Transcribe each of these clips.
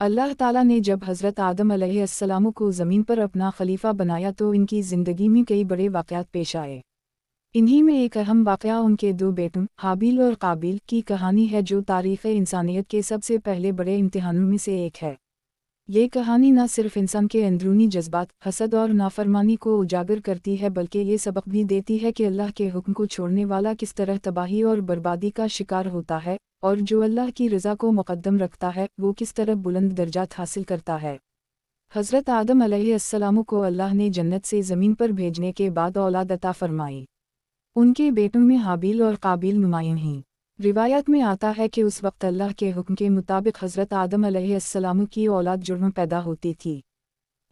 अल्लाह ताला ने जब हज़रत आदम अलैहिस्सलाम को ज़मीन पर अपना खलीफा बनाया तो इनकी ज़िंदगी में कई बड़े वाक़यात पेश आए। इन्हीं में एक अहम वाक़या उनके दो बेटों हाबिल और काबिल की कहानी है, जो तारीख़ इंसानियत के सबसे पहले बड़े इम्तिहानों में से एक है। ये कहानी न सिर्फ इंसान के अंदरूनी जज्बात, हसद और नाफरमानी को उजागर करती है, बल्कि ये सबक भी देती है कि अल्लाह के हुक्म को छोड़ने वाला किस तरह तबाही और बर्बादी का शिकार होता है, और जो अल्लाह की रज़ा को मुक़द्दम रखता है वो किस तरह बुलंद दर्जात हासिल करता है। हज़रत आदम अलैहिस्सलाम को अल्लाह ने जन्नत से ज़मीन पर भेजने के बाद औलाद अता फरमाई। उनके बेटों में हाबिल और काबिल नुमायां हैं। रिवायत में आता है कि उस वक्त अल्लाह के हुक्म के मुताबिक हज़रत आदम अलैहिस्सलाम की औलाद जुड़वा पैदा होती थी।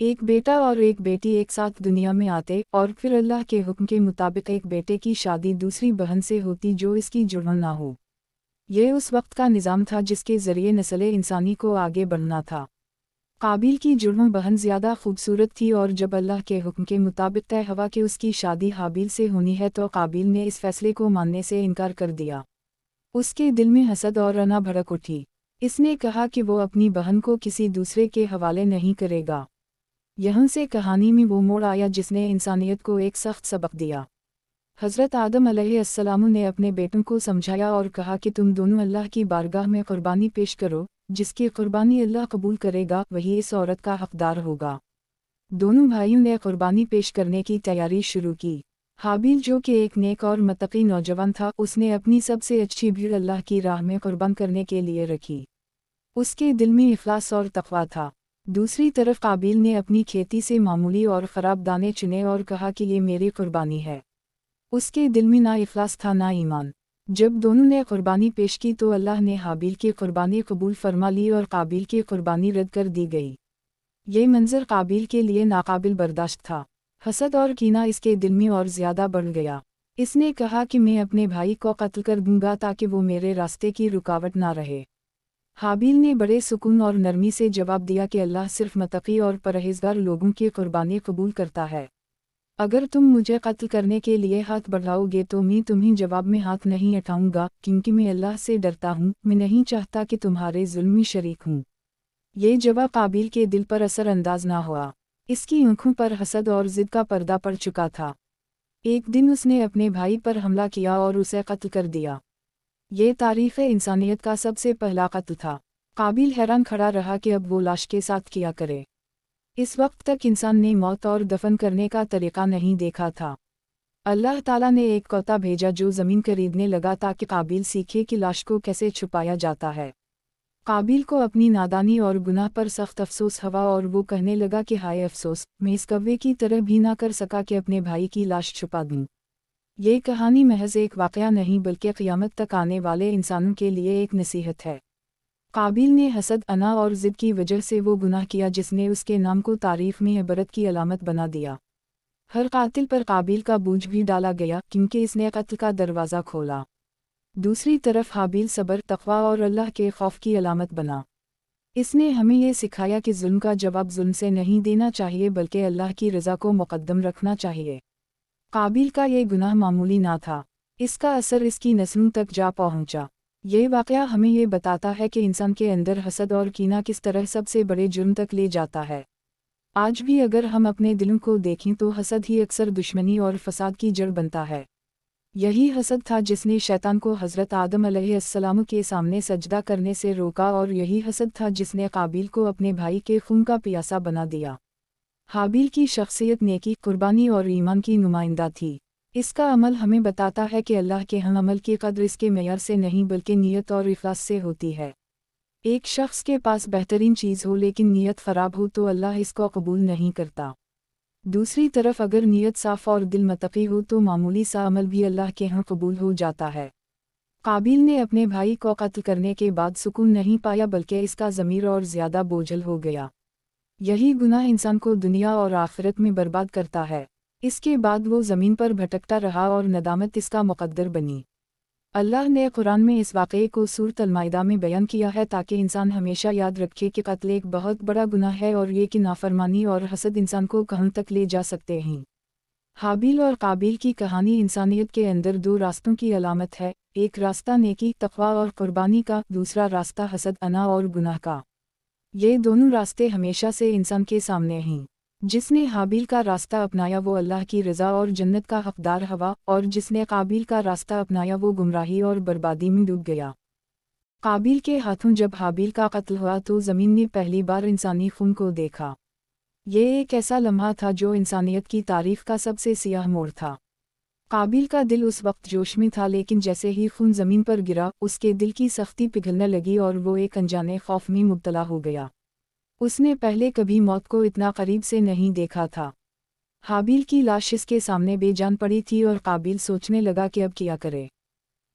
एक बेटा और एक बेटी एक साथ दुनिया में आते और फिर अल्लाह के हुक्म के मुताबिक एक बेटे की शादी दूसरी बहन से होती जो इसकी जुड़वा ना हो। यह उस वक्त का निज़ाम था जिसके ज़रिए नस्ल इंसानी को आगे बढ़ना था। काबिल की जुड़वा बहन ज़्यादा खूबसूरत थी और जब अल्लाह के हुक्म के मुताबिक तय हुआ कि उसकी शादी हाबिल से होनी है तो काबिल ने इस फैसले को मानने से इनकार कर दिया। उसके दिल में हसद और अना भड़क उठी। इसने कहा कि वो अपनी बहन को किसी दूसरे के हवाले नहीं करेगा। यहाँ से कहानी में वो मोड़ आया जिसने इंसानियत को एक सख्त सबक दिया। हज़रत आदम अलैहिस्सलाम ने अपने बेटों को समझाया और कहा कि तुम दोनों अल्लाह की बारगाह में कुर्बानी पेश करो, जिसकी कुर्बानी अल्लाह कबूल करेगा वही इस औरत का हकदार होगा। दोनों भाइयों ने कुर्बानी पेश करने की तैयारी शुरू की। हाबिल जो कि एक नेक और मुत्तकी नौजवान था, उसने अपनी सबसे अच्छी भीड़ अल्लाह की राह में कुर्बान करने के लिए रखी। उसके दिल में इखलास और तक़वा था। दूसरी तरफ काबिल ने अपनी खेती से मामूली और ख़राब दाने चुने और कहा कि ये मेरी कुर्बानी है। उसके दिल में ना इखलास था ना ईमान। जब दोनों ने कुर्बानी पेश की तो अल्लाह ने हाबिल की कुर्बानी कबूल फरमा ली और काबिल की कुर्बानी रद्द कर दी गई। ये मंजर काबिल के लिए नाकाबिल बर्दाश्त था। हसद और कीना इसके दिल में और ज़्यादा बढ़ गया। इसने कहा कि मैं अपने भाई को कत्ल कर दूंगा ताकि वो मेरे रास्ते की रुकावट ना रहे। हाबिल ने बड़े सुकून और नरमी से जवाब दिया कि अल्लाह सिर्फ मुत्तकी और परहेज़गार लोगों की कुर्बानी कबूल करता है। अगर तुम मुझे कत्ल करने के लिए हाथ बढ़ाओगे तो मैं तुम्हें जवाब में हाथ नहीं उठाऊंगा, क्योंकि मैं अल्लाह से डरता हूँ। मैं नहीं चाहता कि तुम्हारे जुल्म में शरीक हूँ। ये जवाब काबिल के दिल पर असर अंदाज ना हुआ। इसकी आंखों पर हसद और ज़िद का पर्दा पड़ चुका था। एक दिन उसने अपने भाई पर हमला किया और उसे कत्ल कर दिया। ये तारीख़ इंसानियत का सबसे पहला कत्ल था। काबिल हैरान खड़ा रहा कि अब वो लाश के साथ क्या करे। इस वक्त तक इंसान ने मौत और दफन करने का तरीक़ा नहीं देखा था। अल्लाह ताला ने एक कौता भेजा जो ज़मीन खरीदने लगा ताकि काबिल सीखे कि लाश को कैसे छुपाया जाता है। काबिल को अपनी नादानी और गुनाह पर सख्त अफसोस हुआ और वो कहने लगा कि हाय अफसोस, मैं इस कौवे की तरह भी ना कर सका कि अपने भाई की लाश छुपा दूँ। ये कहानी महज एक वाक़या नहीं बल्कि क़यामत तक आने वाले इंसानों के लिए एक नसीहत है। काबिल ने हसद, अना और ज़िद की वजह से वो गुनाह किया जिसने उसके नाम को तारीफ़ में इबरत की अलामत बना दिया। हर कातिल पर काबिल का बोझ भी डाला गया क्योंकि इसने कत्ल का दरवाज़ा खोला। दूसरी तरफ हाबिल सब्र, तक़वा और अल्लाह के खौफ की अलामत बना। इसने हमें ये सिखाया कि जुल्म का जवाब जुल्म से नहीं देना चाहिए बल्कि अल्लाह की रज़ा को मुक़द्दम रखना चाहिए। काबिल का ये गुनाह मामूली ना था। इसका असर इसकी नस्लों तक जा पहुँचा। ये वाक़या हमें ये बताता है कि इंसान के अंदर हसद और कीना किस तरह सबसे बड़े जुर्म तक ले जाता है। आज भी अगर हम अपने दिलों को देखें तो हसद ही अक्सर दुश्मनी और फसाद की जड़ बनता है। यही हसद था जिसने शैतान को हज़रत आदम अलैहिस्सलाम के सामने सजदा करने से रोका और यही हसद था जिसने काबिल को अपने भाई के खून का प्यासा बना दिया। हाबिल की शख्सियत नेकी, कुर्बानी और ईमान की नुमाइंदा थी। इसका अमल हमें बताता है कि अल्लाह के हम अमल की कद्र इसके मेयार से नहीं बल्कि नीयत और इखलास से होती है। एक शख्स के पास बेहतरीन चीज़ हो लेकिन नीयत ख़राब हो तो अल्लाह इसको कबूल नहीं करता। दूसरी तरफ अगर नीयत साफ़ और दिल मुत्तकी हो तो मामूली सा अमल भी अल्लाह के यहाँ कबूल हो जाता है। काबिल ने अपने भाई को कत्ल करने के बाद सुकून नहीं पाया बल्कि इसका ज़मीर और ज़्यादा बोझल हो गया। यही गुनाह इंसान को दुनिया और आखिरत में बर्बाद करता है। इसके बाद वो ज़मीन पर भटकता रहा और नदामत इसका मुक़द्दर बनी। अल्लाह ने कुरान में इस वाक़ये को सूरत अल-माइदा में बयान किया है ताकि इंसान हमेशा याद रखे कि कत्ल एक बहुत बड़ा गुनाह है और ये कि नाफरमानी और हसद इंसान को कहाँ तक ले जा सकते हैं। हाबिल और काबिल की कहानी इंसानियत के अंदर दो रास्तों की अलामत है, एक रास्ता नेकी, तक़वा और कुर्बानी का, दूसरा रास्ता हसद, अना और गुनाह का। ये दोनों रास्ते हमेशा से इंसान के सामने हैं। जिसने हाबिल का रास्ता अपनाया वो अल्लाह की रज़ा और जन्नत का हकदार हुआ, और जिसने काबिल का रास्ता अपनाया वो गुमराही और बर्बादी में डूब गया। काबिल के हाथों जब हाबिल का कत्ल हुआ तो ज़मीन ने पहली बार इंसानी खून को देखा। ये एक ऐसा लम्हा था जो इंसानियत की तारीख़ का सबसे सियाह मोड़ था। काबिल का दिल उस वक्त जोश में था, लेकिन जैसे ही खून ज़मीन पर गिरा उसके दिल की सख्ती पिघलने लगी और वो एक अनजाने खौफ में मुब्तला हो गया। उसने पहले कभी मौत को इतना करीब से नहीं देखा था। हाबिल की लाश इसके सामने बेजान पड़ी थी और काबिल सोचने लगा कि अब क्या करे।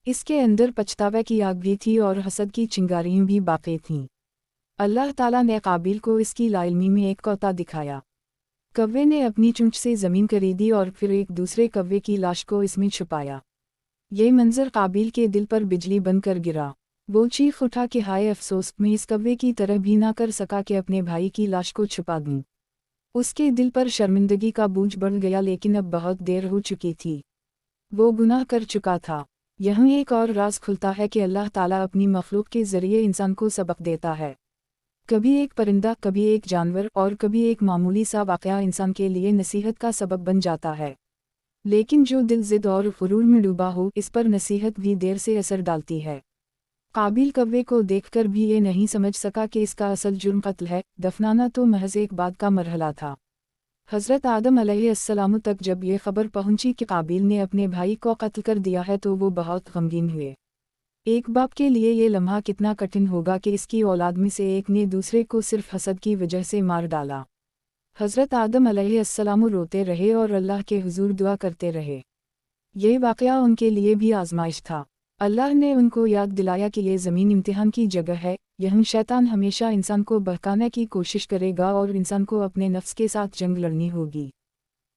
इसके अंदर पछतावे की आग भी थी और हसद की चिंगारियां भी बाकी थीं। अल्लाह ताला ने काबिल को इसकी लाइल्मी में एक कौता दिखाया। कव्वे ने अपनी चोंच से ज़मीन करीदी और फिर एक दूसरे कव्वे की लाश को इसमें छुपाया। ये मंजर काबिल के दिल पर बिजली बनकर गिरा। वो चीख उठा कि हाय अफसोस, मैं इस कव्वे की तरह भी ना कर सका कि अपने भाई की लाश को छुपा दूं। उसके दिल पर शर्मिंदगी का बोझ बढ़ गया, लेकिन अब बहुत देर हो चुकी थी। वो गुनाह कर चुका था। यहाँ एक और राज खुलता है कि अल्लाह ताला अपनी मखलूक के ज़रिए इंसान को सबक देता है। कभी एक परिंदा, कभी एक जानवर और कभी एक मामूली सा वाक़या इंसान के लिए नसीहत का सबब बन जाता है। लेकिन जो दिल ज़िद और गुरूर में डूबा हो, इस पर नसीहत भी देर से असर डालती है। काबिल कव्वे को देखकर भी ये नहीं समझ सका कि इसका असल जुर्म कत्ल है, दफनाना तो महज एक बाद का मरहला था। हज़रत आदम अलैहिस्सलाम तक जब ये खबर पहुंची कि काबिल ने अपने भाई को कत्ल कर दिया है तो वो बहुत गमगीन हुए। एक बाप के लिए ये लम्हा कितना कठिन होगा कि इसकी औलाद में से एक ने दूसरे को सिर्फ हसद की वजह से मार डाला। हज़रत आदम अलैहिस्सलाम रोते रहे और अल्लाह के हुजूर दुआ करते रहे। ये वाक़या उनके लिए भी आजमाइश था। अल्लाह ने उनको याद दिलाया कि ये ज़मीन इम्तिहान की जगह है। यहाँ शैतान हमेशा इंसान को बहकाने की कोशिश करेगा और इंसान को अपने नफ्स के साथ जंग लड़नी होगी।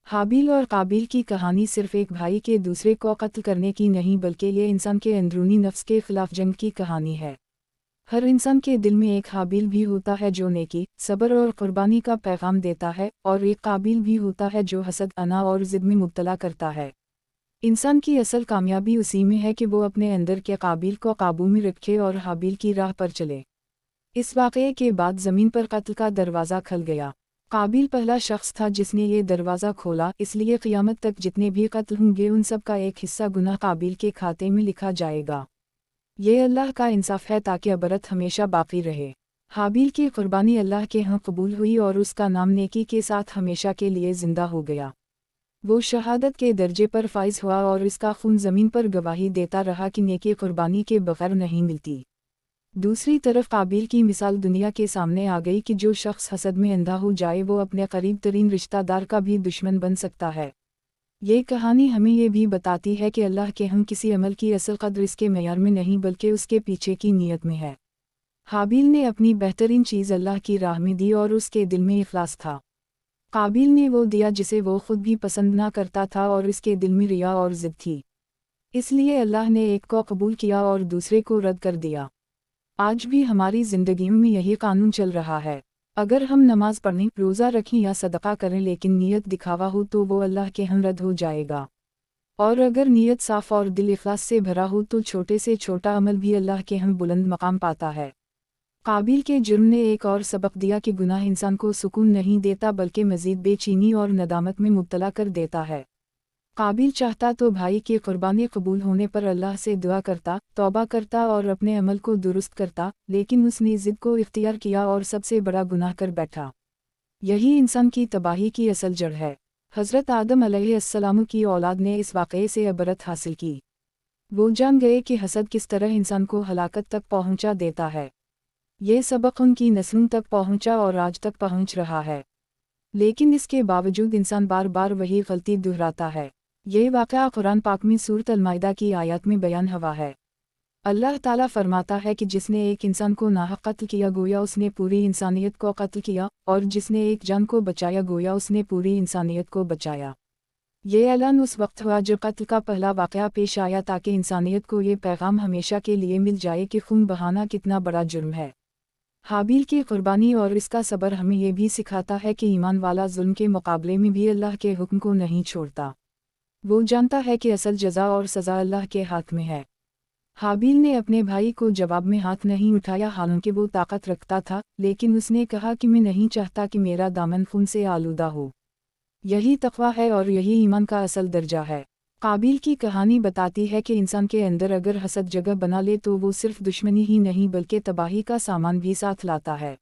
हाबिल और काबिल की कहानी सिर्फ एक भाई के दूसरे को कत्ल करने की नहीं, बल्कि ये इंसान के अंदरूनी नफ्स के खिलाफ जंग की कहानी है। हर इंसान के दिल में एक हाबिल भी होता है जो नेकी, सब्र और कुर्बानी का पैगाम देता है, और एक काबिल भी होता है जो हसद, अना और ज़िद में मुब्तला करता है। इंसान की असल कामयाबी उसी में है कि वो अपने अंदर के काबिल को काबू में रखे और हाबिल की राह पर चले। इस वाक़ये के बाद ज़मीन पर कत्ल का दरवाज़ा खुल गया। काबिल पहला शख्स था जिसने ये दरवाज़ा खोला, इसलिए क़यामत तक जितने भी कत्ल होंगे उन सब का एक हिस्सा गुनाह काबिल के खाते में लिखा जाएगा। ये अल्लाह का इंसाफ है ताकि अबरत हमेशा बाकी रहे। हाबिल की कुर्बानी अल्लाह के यहाँ कबूल हुई और उसका नाम नेकी के साथ हमेशा के लिए ज़िंदा हो गया। वो शहादत के दर्जे पर फाइज हुआ और इसका खून ज़मीन पर गवाही देता रहा कि नेकी कुर्बानी के बगैर नहीं मिलती। दूसरी तरफ काबिल की मिसाल दुनिया के सामने आ गई कि जो शख्स हसद में अंधा हो जाए वो अपने करीब तरीन रिश्तेदार का भी दुश्मन बन सकता है। ये कहानी हमें ये भी बताती है कि अल्लाह के हम किसी अमल की असल कद्र इसके मेयार में नहीं बल्कि उसके पीछे की नीयत में है। हाबिल ने अपनी बेहतरीन चीज़ अल्लाह की राह में दी और उसके दिल में इखलास था। काबिल ने वो दिया जिसे वो खुद भी पसंद ना करता था और इसके दिल में रिया और ज़िद थी। इसलिए अल्लाह ने एक को कबूल किया और दूसरे को रद्द कर दिया। आज भी हमारी ज़िंदगी में यही कानून चल रहा है। अगर हम नमाज पढ़ें, रोज़ा रखें या सदका करें लेकिन नीयत दिखावा हो तो वो अल्लाह के यहाँ रद्द हो जाएगा। और अगर नीयत साफ़ और दिल इखलास से भरा हो तो छोटे से छोटा अमल भी अल्लाह के यहाँ बुलंद मकाम पाता है। काबिल के जुर्म ने एक और सबक दिया कि गुनाह इंसान को सुकून नहीं देता बल्कि मज़ीद बेचैनी और नदामत में मुब्तला कर देता है। काबिल चाहता तो भाई की कुर्बानी कबूल होने पर अल्लाह से दुआ करता, तौबा करता और अपने अमल को दुरुस्त करता, लेकिन उसने ज़िद को इख्तियार किया और सबसे बड़ा गुनाह कर बैठा। यही इंसान की तबाही की असल जड़ है। हज़रत आदम अलैहिस्सलाम की औलाद ने इस वाक़ये से इबरत हासिल की। वो जान गए कि हसद किस तरह इंसान को हलाकत तक पहुँचा देता है। ये सबक उनकी नस्लों तक पहुँचा और आज तक पहुँच रहा है। लेकिन इसके बावजूद इंसान बार बार वही गलती दोहराता है। ये वाक़या कुरान पाक में सूरत अल-माइदा की आयत में बयान हुआ है। अल्लाह ताला फरमाता है कि जिसने एक इंसान को नाहक कत्ल किया गोया उसने पूरी इंसानियत को कत्ल किया, और जिसने एक जान को बचाया गोया उसने पूरी इंसानियत को बचाया। ये ऐलान उस वक्त हुआ जब कत्ल का पहला वाक़या पेश आया ताकि इंसानियत को ये पैगाम हमेशा के लिए मिल जाए कि खून बहाना कितना बड़ा जुर्म है। हाबिल की कुर्बानी और इसका सब्र हमें ये भी सिखाता है कि ईमान वाला जुल्म के मुकाबले में भी अल्लाह के हुक्म को नहीं छोड़ता। वो जानता है कि असल जज़ा और सज़ा अल्लाह के हाथ में है। हाबील ने अपने भाई को जवाब में हाथ नहीं उठाया, हालांकि वो ताकत रखता था, लेकिन उसने कहा कि मैं नहीं चाहता कि मेरा दामन खून से आलूदा हो। यही तक़वा है और यही ईमान का असल दर्जा है। काबिल की कहानी बताती है कि इंसान के अंदर अगर हसद जगह बना ले तो वो सिर्फ दुश्मनी ही नहीं बल्कि तबाही का सामान भी साथ लाता है।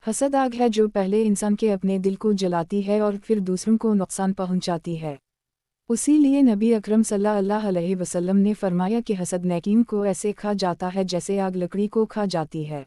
हसद आग है जो पहले इंसान के अपने दिल को जलाती है और फिर दूसरों को नुकसान पहुंचाती है। उसी लिए नबी अकरम सल्लल्लाहु अलैहि वसल्लम ने फरमाया कि हसद नेकियों को ऐसे खा जाता है जैसे आग लकड़ी को खा जाती है।